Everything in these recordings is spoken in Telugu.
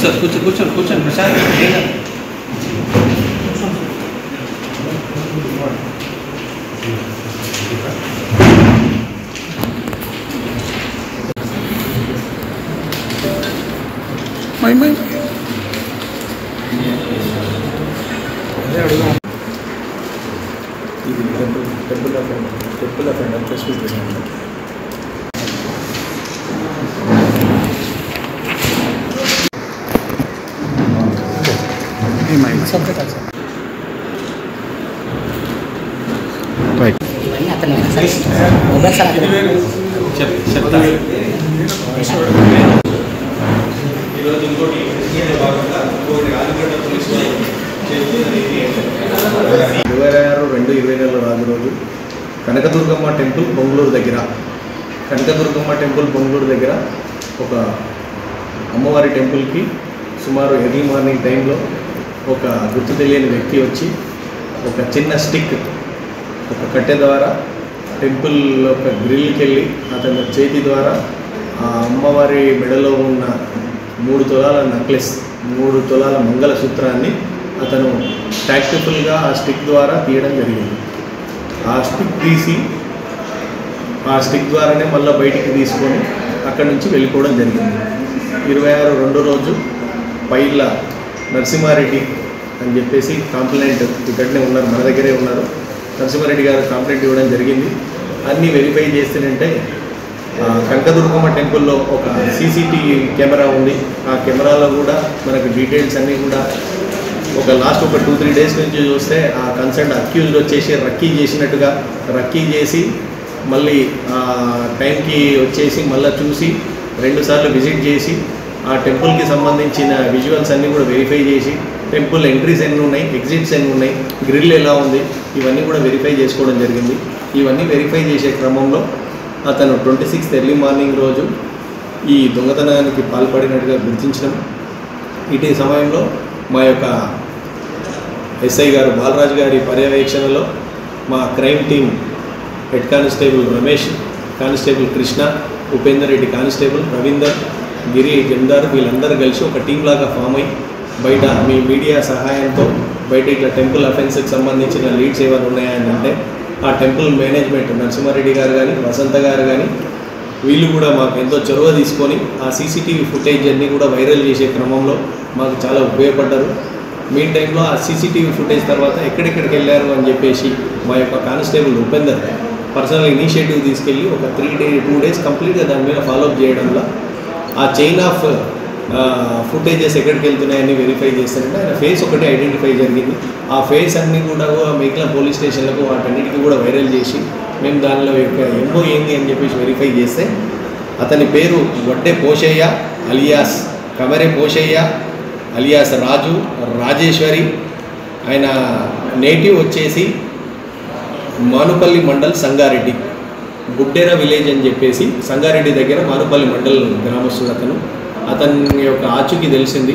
సార్ కూర్చోండి ప్రశాంత్. ఇది టెంపుల్ ఆఫ్ ప్రెస్ మీట్ పెట్టాను. చెప్తా. ఈరోజు ఇంకోటి భాగంగా 26/2/2020 రాజు రోజు కనకదుర్గమ్మ టెంపుల్ బొంగళూరు దగ్గర ఒక అమ్మవారి టెంపుల్కి సుమారు ఎర్లీ మార్నింగ్ టైంలో ఒక గుర్తు తెలియని వ్యక్తి వచ్చి ఒక చిన్న స్టిక్ ఒక కట్టె ద్వారా టెంపుల్ ఒక గ్రిల్కి వెళ్ళి అతని చేతి ద్వారా ఆ అమ్మవారి మెడలో ఉన్న 3 తులాల నెక్లెస్ 3 తులాల మంగళసూత్రాన్ని అతను ప్రాక్టికల్గా ఆ స్టిక్ ద్వారా తీయడం జరిగింది. ఆ స్టిక్ తీసి ఆ స్టిక్ ద్వారానే మళ్ళీ బయటికి తీసుకొని అక్కడి నుంచి వెళ్ళిపోవడం జరిగింది. 26/2 రోజు పైళ్ళ నరసింహారెడ్డి అని చెప్పేసి కంప్లైంట్ ఇక్కడనే ఉన్నారు, మన దగ్గరే ఉన్నారు. నరసింహారెడ్డి గారు కంప్లైంట్ ఇవ్వడం జరిగింది. అన్నీ వెరిఫై చేస్తేనంటే కనకదుర్గమ్మ టెంపుల్లో ఒక సీసీటీవీ కెమెరా ఉంది. ఆ కెమెరాలో కూడా మనకు డీటెయిల్స్ అన్నీ కూడా ఒక లాస్ట్ ఒక 2-3 డేస్ నుంచి చూస్తే ఆ కన్సర్న్ అక్యూజ్డ్ వచ్చేసి రక్కీ చేసి మళ్ళీ టైంకి వచ్చేసి మళ్ళీ చూసి 2 సార్లు విజిట్ చేసి ఆ టెంపుల్కి సంబంధించిన విజువల్స్ అన్నీ కూడా వెరిఫై చేసి టెంపుల్ ఎంట్రీస్ ఎన్ని ఉన్నాయి, ఎగ్జిట్స్ ఎన్ని ఉన్నాయి, గ్రిల్ ఎలా ఉంది, ఇవన్నీ కూడా వెరిఫై చేసుకోవడం జరిగింది. ఇవన్నీ వెరిఫై చేసే క్రమంలో అతను 26th ఎర్లీ మార్నింగ్ రోజు ఈ దొంగతనానికి పాల్పడినట్టుగా గుర్తించడం. ఇటీ సమయంలో మా యొక్క ఎస్ఐ గారు బాలరాజు గారి పర్యవేక్షణలో మా crime team head constable Ramesh, constable Krishna, Upender Reddy constable, Ravinder, Giri Jandar వీళ్ళందరూ కలిసి ఒక టీం లాగా ఫామ్ అయ్యి బయట మీ మీడియా సహాయంతో బయట ఇట్లా టెంపుల్ అఫెన్స్కి సంబంధించిన లీడ్స్ ఏమైనా ఉన్నాయని అంటే ఆ టెంపుల్ మేనేజ్మెంట్ నరసింహారెడ్డి గారు కానీ వసంత గారు కానీ వీళ్ళు కూడా మాకు ఎంతో చొరవ తీసుకొని ఆ సీసీటీవీ ఫుటేజ్ అన్నీ కూడా వైరల్ చేసే క్రమంలో మాకు చాలా ఉపయోగపడ్డారు. మెయిన్ టైంలో ఆ సీసీటీవీ ఫుటేజ్ తర్వాత ఎక్కడెక్కడికి వెళ్ళారు అని చెప్పేసి మా యొక్క కానిస్టేబుల్ ఉపేందర్ పర్సనల్ ఇనిషియేటివ్ తీసుకెళ్ళి ఒక 2 డేస్ కంప్లీట్గా దాని మీద ఫాలోఅప్ చేయడంలో ఆ చైన్ ఆఫ్ ఫుటేజెస్ ఎక్కడికి వెళ్తున్నాయని వెరిఫై చేస్తారంటే ఆయన ఫేస్ ఒకటి ఐడెంటిఫై జరిగింది. ఆ ఫేస్ అన్నీ కూడా మిగిలిన పోలీస్ స్టేషన్లకు వాటన్నిటికీ కూడా వైరల్ చేసి మేము దానిలో యొక్క ఎంఓ ఏంది అని చెప్పేసి వెరిఫై చేస్తే అతని పేరు వడ్డే పోషయ్య అలియాస్ కమరే పోషయ్య అలియాస్ రాజు రాజేశ్వరి. ఆయన నేటివ్ వచ్చేసి మానుపల్లి మండల్ సంగారెడ్డి, గుడ్డెర విలేజ్ అని చెప్పేసి సంగారెడ్డి దగ్గర మానుపల్లి మండల్ గ్రామస్తుడు. అతని యొక్క ఆచూకీ తెలిసింది.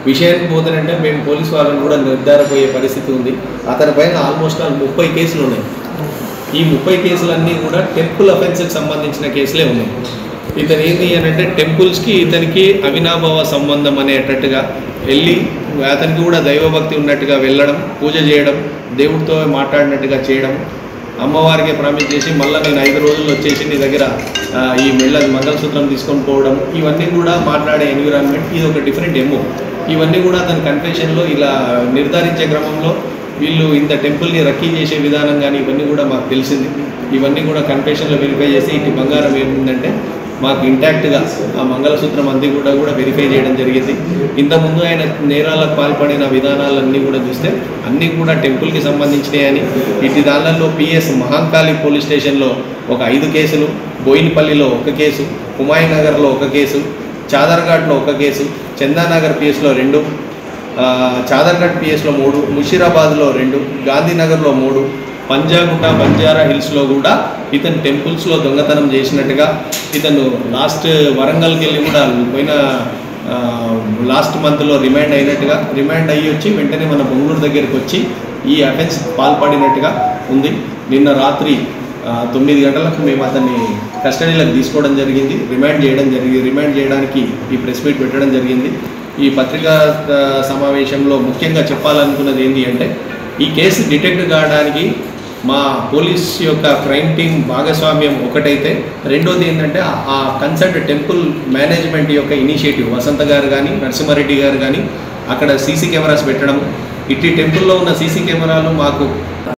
విషయానికి పోతానంటే మేము పోలీస్ వాళ్ళని కూడా నిర్ధారపోయే పరిస్థితి ఉంది. అతని పైన ఆల్మోస్ట్ 30 కేసులు ఉన్నాయి. ఈ 30 కేసులన్నీ కూడా టెంపుల్ అఫెన్స్కి సంబంధించిన కేసులే ఉన్నాయి. ఇతను ఏంటి అని అంటే టెంపుల్స్కి ఇతనికి అవినాభావ సంబంధం అనేటట్టుగా వెళ్ళి అతనికి కూడా దైవభక్తి ఉన్నట్టుగా వెళ్ళడం, పూజ చేయడం, దేవుడితో మాట్లాడినట్టుగా చేయడం, అమ్మవారికి ప్రామిస్ చేసి మళ్ళీ నేను 5 రోజుల్లో వచ్చేసి నీ దగ్గర ఈ మంగళసూత్రం తీసుకొని పోవడం, ఇవన్నీ కూడా మాట్లాడే ఎన్విరాన్మెంట్ ఇది ఒక డిఫరెంట్ ఎమో. ఇవన్నీ కూడా అతని కన్ఫెషన్లో ఇలా నిర్ధారించే క్రమంలో వీళ్ళు ఇంత టెంపుల్ని రక్కీ చేసే విధానం కానీ ఇవన్నీ కూడా మాకు తెలిసింది. ఇవన్నీ కూడా కన్ఫెషన్లో వెరిఫై చేసి ఇటు బంగారం ఏముందంటే మాకు ఇంటాక్ట్గా ఆ మంగళసూత్రం అంది కూడా వెరిఫై చేయడం జరిగింది. ఇంతకుముందు ఆయన నేరాలకు పాల్పడిన విధానాలన్నీ కూడా చూస్తే అన్నీ కూడా టెంపుల్కి సంబంధించినవి అని ఇటు దానిలో పిఎస్ మహాంకాళి పోలీస్ స్టేషన్లో ఒక 5 కేసులు, బోయినపల్లిలో 1 కేసు, హుమాయూన్ నగర్లో 1 కేసు, చాదర్ఘాట్లో 1 కేసు, చందానగర్ పిఎస్లో 2, చాదర్ఘాట్ పిఎస్లో 3, ముషీరాబాద్లో 2, గాంధీనగర్లో 3, పంజాగుట్ట బంజారా హిల్స్లో కూడా ఇతను టెంపుల్స్లో దొంగతనం చేసినట్టుగా ఇతను లాస్ట్ వరంగల్కి వెళ్ళి కూడా పోయిన లాస్ట్ మంత్లో రిమాండ్ అయినట్టుగా రిమాండ్ అయ్యి వచ్చి వెంటనే మన బొంగళూరు దగ్గరికి వచ్చి ఈ అఫెన్స్ పాల్పడినట్టుగా ఉంది. నిన్న రాత్రి 9 గంటలకు మేము అతన్ని కస్టడీలోకి తీసుకోవడం జరిగింది, రిమాండ్ చేయడానికి ఈ ప్రెస్ మీట్ పెట్టడం జరిగింది. ఈ పత్రికా సమావేశంలో ముఖ్యంగా చెప్పాలనుకున్నది ఏంటి అంటే ఈ కేసు డిటెక్ట్ కావడానికి మా పోలీస్ యొక్క క్రైమ్ టీమ్ భాగస్వామ్యం ఒకటైతే, రెండోది ఏంటంటే ఆ కన్సర్ట్ టెంపుల్ మేనేజ్మెంట్ యొక్క ఇనిషియేటివ్, వసంత గారు కానీ నరసింహారెడ్డి గారు కానీ అక్కడ సీసీ కెమెరాస్ పెట్టడం, ఇట్టి టెంపుల్లో ఉన్న సీసీ కెమెరాలు మాకు